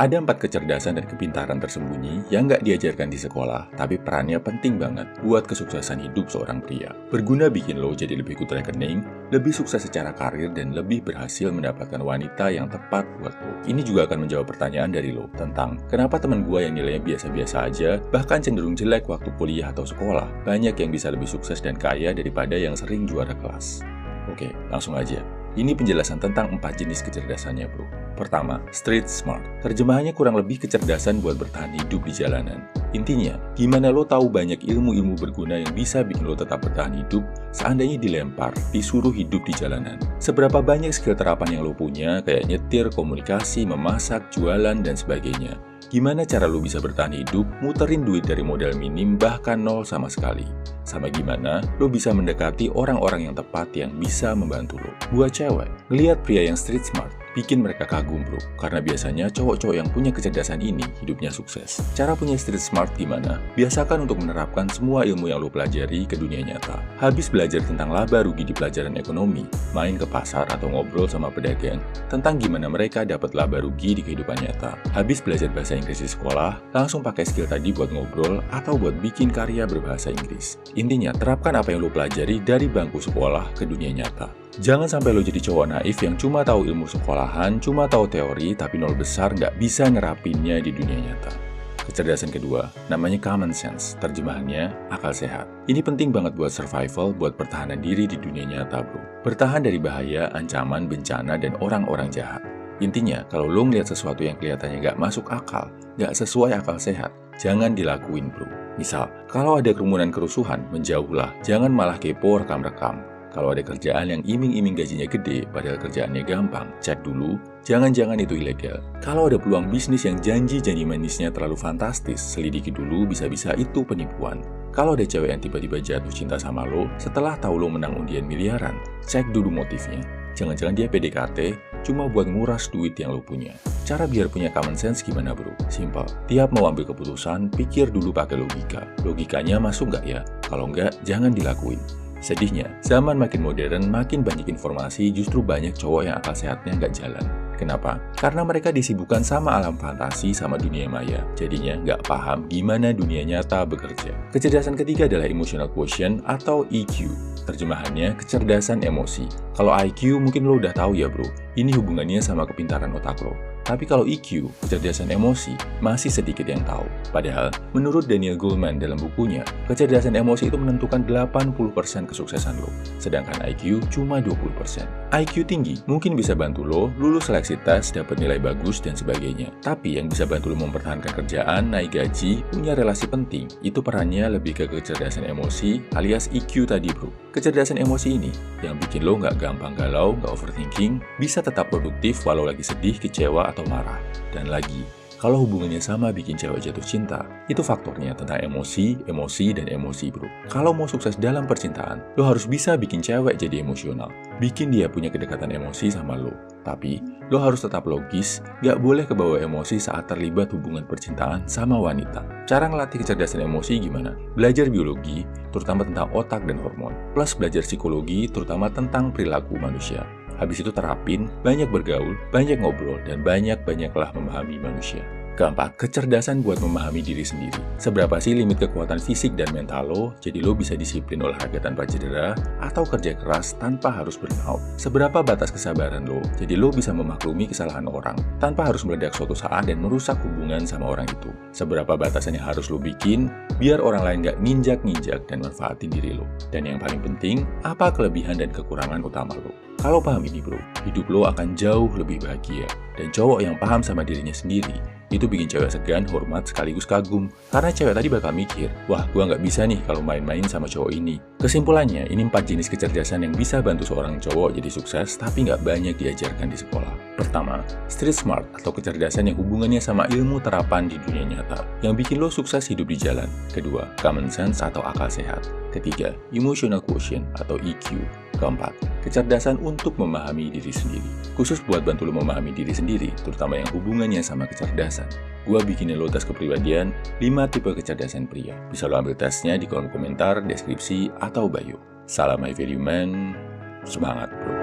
Ada 4 kecerdasan dan kepintaran tersembunyi yang nggak diajarkan di sekolah, tapi perannya penting banget buat kesuksesan hidup seorang pria. Berguna bikin lo jadi lebih good rekening, lebih sukses secara karir, dan lebih berhasil mendapatkan wanita yang tepat buat lo. Ini juga akan menjawab pertanyaan dari lo tentang kenapa teman gue yang nilainya biasa-biasa aja, bahkan cenderung jelek waktu kuliah atau sekolah, banyak yang bisa lebih sukses dan kaya daripada yang sering juara kelas. Oke, langsung aja. Ini penjelasan tentang 4 jenis kecerdasannya, bro. Pertama, street smart. Terjemahannya kurang lebih kecerdasan buat bertahan hidup di jalanan. Intinya, gimana lo tahu banyak ilmu-ilmu berguna yang bisa bikin lo tetap bertahan hidup seandainya dilempar, disuruh hidup di jalanan. Seberapa banyak skill terapan yang lo punya, kayak nyetir, komunikasi, memasak, jualan, dan sebagainya. Gimana cara lo bisa bertahan hidup, muterin duit dari modal minim bahkan nol sama sekali. Sama gimana lo bisa mendekati orang-orang yang tepat yang bisa membantu lo. Buat cewek, ngeliat pria yang street smart bikin mereka kagum, bro. Karena biasanya cowok-cowok yang punya kecerdasan ini hidupnya sukses. Cara punya street smart gimana? Biasakan untuk menerapkan semua ilmu yang lo pelajari ke dunia nyata. Habis belajar tentang laba rugi di pelajaran ekonomi, main ke pasar atau ngobrol sama pedagang tentang gimana mereka dapat laba rugi di kehidupan nyata. Habis belajar bahasa Inggris di sekolah, langsung pakai skill tadi buat ngobrol atau buat bikin karya berbahasa Inggris. Intinya, terapkan apa yang lo pelajari dari bangku sekolah ke dunia nyata. Jangan sampai lo jadi cowok naif yang cuma tahu ilmu sekolahan, cuma tahu teori, tapi nol besar nggak bisa nerapinnya di dunia nyata. Kecerdasan kedua, namanya common sense, terjemahannya akal sehat. Ini penting banget buat survival, buat pertahanan diri di dunia nyata, bro. Bertahan dari bahaya, ancaman, bencana, dan orang-orang jahat. Intinya, kalau lo ngeliat sesuatu yang kelihatannya nggak masuk akal, nggak sesuai akal sehat, jangan dilakuin, bro. Misal, kalau ada kerumunan kerusuhan, menjauhlah, jangan malah kepo rekam-rekam. Kalau ada kerjaan yang iming-iming gajinya gede, padahal kerjaannya gampang, cek dulu, jangan-jangan itu ilegal. Kalau ada peluang bisnis yang janji-janji manisnya terlalu fantastis, selidiki dulu, bisa-bisa itu penipuan. Kalau ada cewek yang tiba-tiba jatuh cinta sama lo, setelah tahu lo menang undian miliaran, cek dulu motifnya. Jangan-jangan dia PDKT, cuma buat nguras duit yang lo punya. Cara biar punya common sense gimana, bro? Simpel. Tiap mau ambil keputusan, pikir dulu pakai logika. Logikanya masuk nggak ya? Kalau nggak, jangan dilakuin. Sedihnya, zaman makin modern, makin banyak informasi, justru banyak cowok yang akal sehatnya nggak jalan. Kenapa? Karena mereka disibukkan sama alam fantasi sama dunia maya. Jadinya nggak paham gimana dunia nyata bekerja. Kecerdasan ketiga adalah emotional quotient atau EQ. Terjemahannya, kecerdasan emosi. Kalau IQ mungkin lo udah tahu ya, bro. Ini hubungannya sama kepintaran otak lo. Tapi kalau EQ, kecerdasan emosi, masih sedikit yang tahu. Padahal, menurut Daniel Goleman dalam bukunya, kecerdasan emosi itu menentukan 80% kesuksesan lo. Sedangkan IQ cuma 20%. IQ tinggi mungkin bisa bantu lo lulus seleksi tes, dapat nilai bagus, dan sebagainya. Tapi yang bisa bantu lo mempertahankan kerjaan, naik gaji, punya relasi penting, itu perannya lebih ke kecerdasan emosi alias EQ tadi, bro. Kecerdasan emosi ini yang bikin lo nggak gampang galau, nggak overthinking, bisa tetap produktif walau lagi sedih, kecewa, atau marah. Dan lagi, kalau hubungannya sama bikin cewek jatuh cinta, itu faktornya tentang emosi, dan emosi, bro. Kalau mau sukses dalam percintaan, lo harus bisa bikin cewek jadi emosional, bikin dia punya kedekatan emosi sama lo. Tapi, lo harus tetap logis, gak boleh kebawa emosi saat terlibat hubungan percintaan sama wanita. Cara ngelatih kecerdasan emosi gimana? Belajar biologi, terutama tentang otak dan hormon, plus belajar psikologi, terutama tentang perilaku manusia. Habis itu terapin, banyak bergaul, banyak ngobrol, dan banyak-banyaklah memahami manusia. Keempat, kecerdasan buat memahami diri sendiri. Seberapa sih limit kekuatan fisik dan mental lo, jadi lo bisa disiplin olahraga tanpa cedera, atau kerja keras tanpa harus burnout. Seberapa batas kesabaran lo, jadi lo bisa memaklumi kesalahan orang, tanpa harus meledak suatu saat dan merusak hubungan sama orang itu. Seberapa batasan yang harus lo bikin, biar orang lain gak nginjak-nginjak dan manfaatin diri lo. Dan yang paling penting, apa kelebihan dan kekurangan utama lo. Kalau paham ini, bro, hidup lo akan jauh lebih bahagia. Dan cowok yang paham sama dirinya sendiri, itu bikin cewek segan, hormat, sekaligus kagum. Karena cewek tadi bakal mikir, wah, gua nggak bisa nih kalau main-main sama cowok ini. Kesimpulannya, ini 4 jenis kecerdasan yang bisa bantu seorang cowok jadi sukses, tapi nggak banyak diajarkan di sekolah. Pertama, street smart atau kecerdasan yang hubungannya sama ilmu terapan di dunia nyata, yang bikin lo sukses hidup di jalan. Kedua, common sense atau akal sehat. Ketiga, emotional quotient atau EQ. Keempat, kecerdasan untuk memahami diri sendiri. Khusus buat bantu lo memahami diri sendiri, terutama yang hubungannya sama kecerdasan. Gua bikinin lo tes kepribadian 5 tipe kecerdasan pria. Bisa lo ambil tesnya di kolom komentar, deskripsi, atau bio. Salam my value man, semangat bro.